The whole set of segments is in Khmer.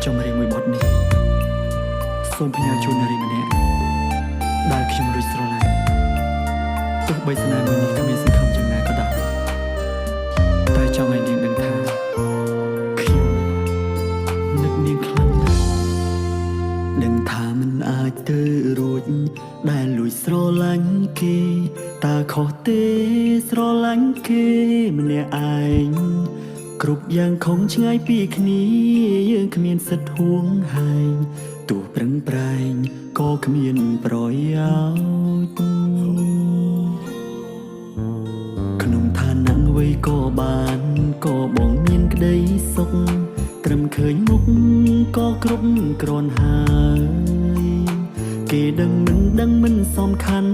ចំរៀងមួយបទនេះសូមផ្ញើជូននារីម្នាក់ដែលខ្ញុំរួចស្រឡាញ់ទោះបីស្នេហ៍មួយនេះគ្មានសង្ឃឹមយ៉ាងណាក៏ដោយតែចង់ឲ្យនាងដឹងថាខ្ញុំនឹកនាងខ្លាំងណាស់ដឹងថាមិនអាចទៅរួចដែលលួចស្រឡាញ់គេតើខុសទេស្រឡាញ់គេម្នាក់ឯងគ្រប់យ៉ាងខំឆ្ងាយពីគ្នាយើងគ្មានសិទ្ធហួងហែងទោះប្រឹងប្រែងក៏គ្មានប្រយោជន៍ក្នុងឋានៈអ្វីក៏បានក៏បងមានក្តីសុខត្រឹមឃើញមុខក៏គ្រប់គ្រាន់ហើយគេដឹងមិនសំខាន់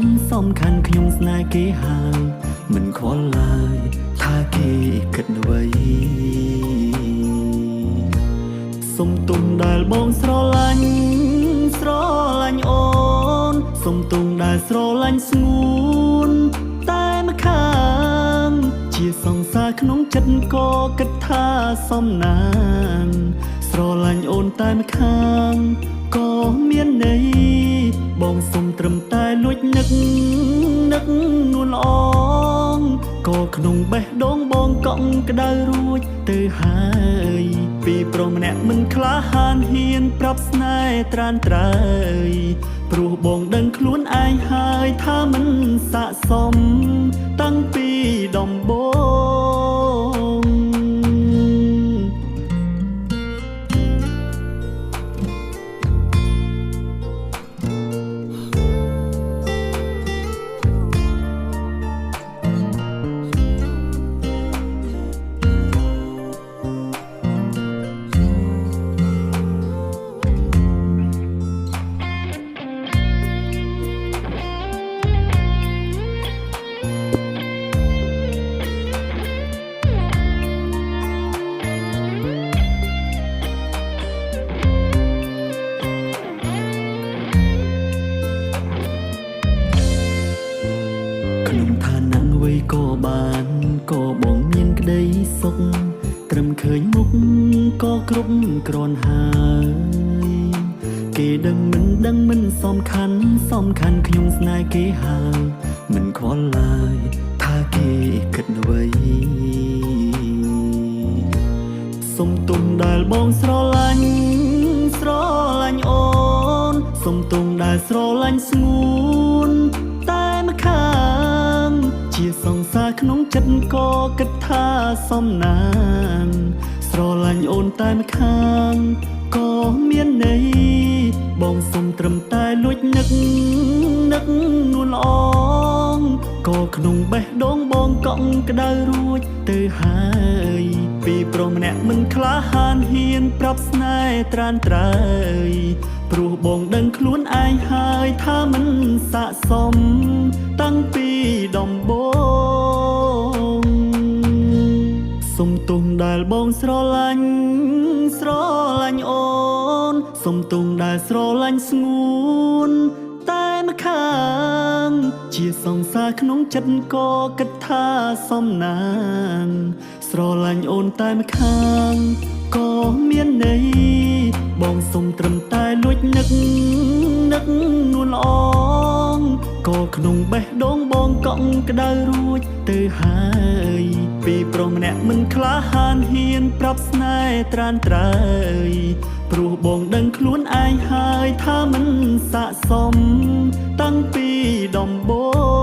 ខ្ញុំស្នេហ៍គេហើយមិនខ្វល់ឡើយថាគេគិតអ្វីសុំទុំដែលបងស្រឡាញ់អូនសុំទុំដែលស្រឡាញ់ស្ងួនតែម្ខាងជាសង្សារក្នុងចិត្តក៏គិតថាសំណាងស្រឡាញ់អូនតែម្ខាងក៏មានន័យបងសុំត្រឹមតែលួចនឹកនួនល្អងក៏ក្នុងបេះដូងបងកក់ក្ដៅរួចទៅហើយពីប្រុសម្នាក់មិនក្លាហានហ៊ានប្រាប់ស្នេហ៍ត្រានត្រើយព្រោះបងដឹងខ្លួនឯងហើយថាមិនស័ក្តិសមតាំងពីដំបូងក្នុងឋានៈអ្វីក៏បានក៏បងមានក្តីសុខត្រឹមឃើញមុខក៏គ្រប់គ្រាន់ហើយគេដឹងមិនសំខាន់ខ្ញុំស្នេហ៍គេហើយមិនខ្វល់ឡើយថាគេគិតអ្វីសុំទុំដែលបងស្រឡាញ់អូនសុំទុំដែលស្រឡាញ់ស្ងួនតែម្ខាងជាសង្សារក្នុងចិត្តក៏គិតថាសំណាងស្រឡាញ់អូនតែម្ខាងក៏មានន័យបងសុំត្រឹមតែលួចនឹកនួនល្អងក៏ក្នុងបេះដូងបងកក់ក្ដៅរួចទៅហើយពីប្រុសម្នាក់មិនក្លាហានហ៊ានប្រាប់ស្នេហ៍ត្រានត្រើយព្រោះបងដឹងខ្លួនឯងហើយថាមិនស័ក្តិសមតាំងពីដំបូងសុំទុំដែលបងស្រឡាញ់អូនសុំទុំដែលស្រឡាញ់ស្ងួនតែម្ខាងជាសង្សារក្នុងចិត្តក៏គិតថាសំណាងស្រឡាញ់អូនតែម្ខាងក៏មានន័យបងសុំត្រឹមតែលួចនឹកនួនល្អងក៏ក្នុងបេះដូងបងកក់ក្ដៅរួចទៅហើយពីប្រុសម្នាក់មិនក្លាហានហ៊ានប្រាប់ស្នេហ៍ត្រានត្រើយព្រោះបងដឹងខ្លួនឯងហើយថាមិនស័ក្តិសមតាំងពីដំបូង